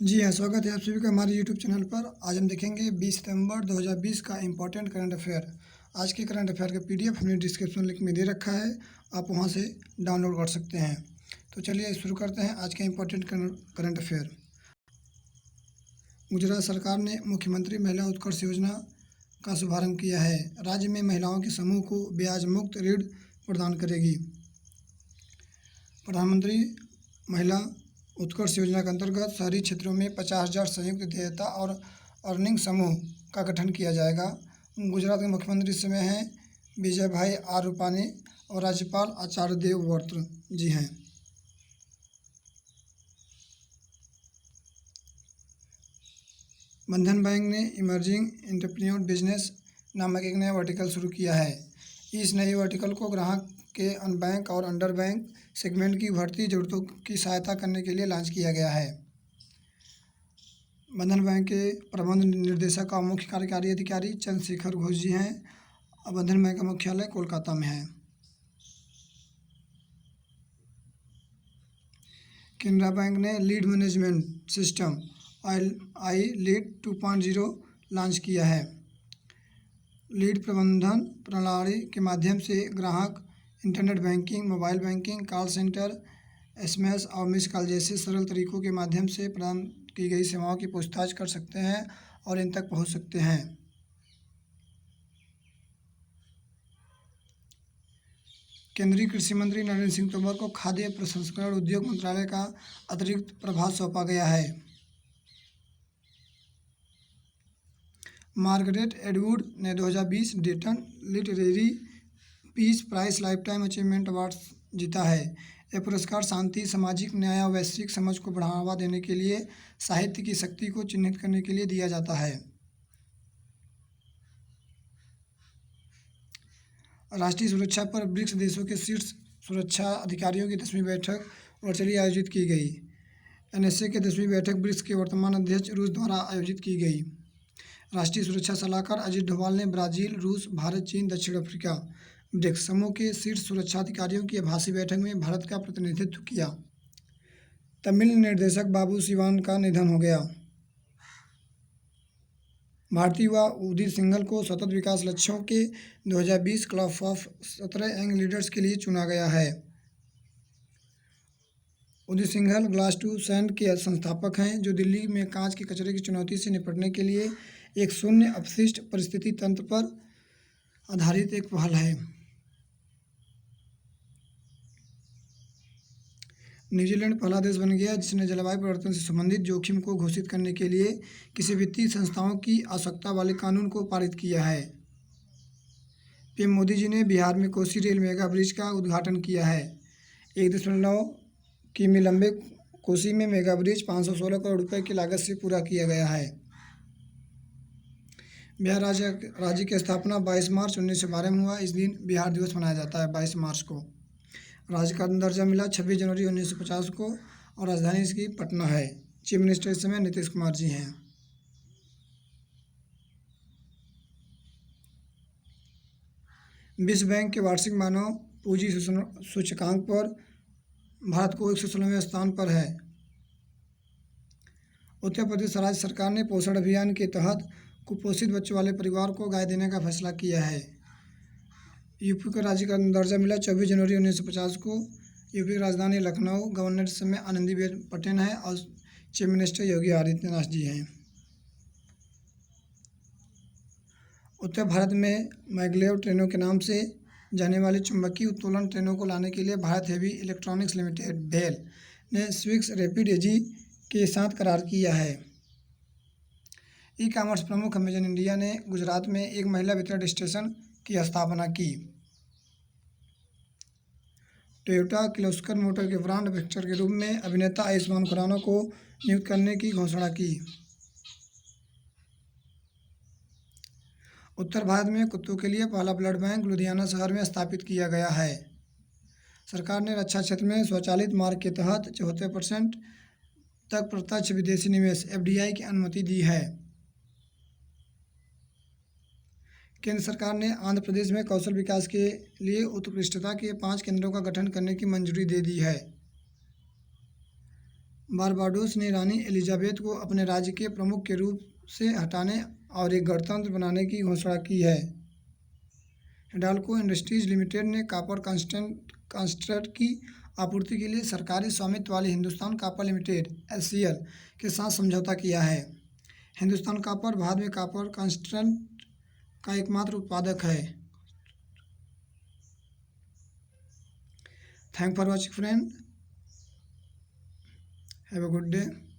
जी हाँ, स्वागत है आप सभी का हमारे यूट्यूब चैनल पर। आज हम देखेंगे 20 सितंबर 2020 का इम्पोर्टेंट करंट अफेयर। आज के करंट अफेयर का पीडीएफ हमने डिस्क्रिप्शन लिंक में दे रखा है, आप वहां से डाउनलोड कर सकते हैं। तो चलिए शुरू करते हैं आज का इम्पोर्टेंट करंट अफेयर। गुजरात सरकार ने मुख्यमंत्री महिला उत्कर्ष योजना का शुभारंभ किया है। राज्य में महिलाओं के समूह को ब्याज मुक्त ऋण प्रदान करेगी। प्रधानमंत्री महिला उत्कर्ष योजना के अंतर्गत शहरी क्षेत्रों में 50,000 संयुक्त देयता और अर्निंग समूह का गठन किया जाएगा। गुजरात के मुख्यमंत्री इस समय हैं विजय भाई आर रूपानी और राज्यपाल आचार्य देवव्रत जी हैं। बंधन बैंक ने इमर्जिंग एंटरप्रेन्योर बिजनेस नामक एक नया वर्टिकल शुरू किया है। इस नए वर्टिकल को ग्राहक के अनबैंक और अंडर बैंक सेगमेंट की बढ़ती ज़रूरतों की सहायता करने के लिए लॉन्च किया गया है। बंधन बैंक के प्रबंध निर्देशक और मुख्य कार्यकारी अधिकारी चंद्रशेखर घोष जी हैं। बंधन बैंक का मुख्यालय कोलकाता में है। केनरा बैंक ने लीड मैनेजमेंट सिस्टम आई लीड 2.0 लॉन्च किया है। लीड प्रबंधन प्रणाली के माध्यम से ग्राहक internet banking, mobile banking, call centre, SMS और मिस कॉल जैसे सरल तरीकों के माध्यम से प्रदान की गई सेवाओं की पूछताछ कर सकते हैं और इन तक पहुंच सकते हैं। केंद्रीय कृषि मंत्री नरेंद्र सिंह तोमर को खाद्य प्रसंस्करण उद्योग मंत्रालय का अतिरिक्त प्रभार सौंपा गया है। मार्गरेट एडवुड ने 2020 Dayton literary peace prize lifetime achievement award जीता है। यह पुरस्कार शांति, सामाजिक न्याय और वैश्विक समझ को बढ़ावा देने के लिए साहित्य की शक्ति को चिन्हित करने के लिए दिया जाता है। राष्ट्रीय सुरक्षा पर ब्रिक्स देशों के शीर्ष सुरक्षा अधिकारियों की 10वीं बैठक वर्चुअली आयोजित की गई। एनएसए की 10वीं बैठक ब्रिक्स के वर्तमान अध्यक्ष रूस द्वारा आयोजित की गई। राष्ट्रीय सुरक्षा सलाहकार अजीत डोभाल ने ब्राजील, रूस, भारत, चीन, दक्षिण अफ्रीका ब्रिक्स समूह के शीर्ष सुरक्षा अधिकारियों की आभासी बैठक में भारत का प्रतिनिधित्व किया। तमिल निर्देशक बाबू शिवान का निधन हो गया। भारतीय युवा उदित सिंघल को सतत विकास लक्ष्यों के 2020 क्लब ऑफ 17 यंग लीडर्स के लिए चुना गया है। उदित सिंघल ग्लास टू सैंड के संस्थापक हैं, जो दिल्ली में कांच के कचरे की चुनौती से निपटने के लिए एक शून्य अपशिष्ट परिस्थिति तंत्र पर आधारित एक पहल है। न्यूजीलैंड पहला देश बन गया जिसने जलवायु परिवर्तन से संबंधित जोखिम को घोषित करने के लिए किसी वित्तीय संस्थाओं की आवश्यकता वाले कानून को पारित किया है। पीएम मोदी जी ने बिहार में कोसी रेल मेगा ब्रिज का उद्घाटन किया है। 1.9 किमी लंबे कोसी में मेगा ब्रिज 516 करोड़ रुपए की लागत से पूरा किया गया है। बिहार राज्य की स्थापना 22 मार्च 1912 में हुआ। इस दिन बिहार दिवस मनाया जाता है 22 मार्च को। राज्य का दर्जा मिला 26 जनवरी 1950 को और राजधानी इसकी पटना है। चीफ मिनिस्टर इस समय नीतीश कुमार जी हैं। विश्व बैंक के वार्षिक मानव पूंजी सूचकांक पर भारत को 116वें स्थान पर है। उत्तर प्रदेश राज्य सरकार ने पोषण अभियान के तहत कुपोषित बच्चों वाले परिवार को गाय देने का फैसला किया है। यूपी को राज्य का दर्जा मिला 24 जनवरी 1950 को। यूपी की राजधानी लखनऊ। गवर्नर इस समय आनंदीबेन पटेल हैं और चीफ मिनिस्टर योगी आदित्यनाथ जी हैं। उत्तर भारत में मैग्लेव ट्रेनों के नाम से जाने वाली चुंबकीय उत्तोलन ट्रेनों को लाने के लिए भारत हेवी इलेक्ट्रॉनिक्स लिमिटेड भेल ने स्विक्स रैपिड एजी के साथ करार किया है। ई कॉमर्स प्रमुख अमेजन इंडिया ने गुजरात में एक महिला वितरण स्टेशन की स्थापना की। टोयोटा किर्लोस्कर मोटर के ब्रांड एम्बेसडर के रूप में अभिनेता आयुष्मान खुराना को नियुक्त करने की घोषणा की। उत्तर भारत में कुत्तों के लिए पहला ब्लड बैंक लुधियाना शहर में स्थापित किया गया है। सरकार ने रक्षा क्षेत्र में स्वचालित मार्ग के तहत 74% तक प्रत्यक्ष विदेशी निवेश एफडीआई की अनुमति दी है। केंद्र सरकार ने आंध्र प्रदेश में कौशल विकास के लिए उत्कृष्टता के 5 केंद्रों का गठन करने की मंजूरी दे दी है। बारबाडोस ने रानी एलिजाबेथ को अपने राज्य के प्रमुख के रूप से हटाने और एक गणतंत्र बनाने की घोषणा की है। हिंडाल्को इंडस्ट्रीज लिमिटेड ने कॉपर कंसंट्रेट की आपूर्ति के लिए सरकारी स्वामित्व वाली हिंदुस्तान कॉपर लिमिटेड (HCL) के साथ समझौता किया है। हिंदुस्तान कॉपर भारत में कॉपर कंसंट्रेट का एकमात्र उत्पादक है। Thank for watching friend, have a good day.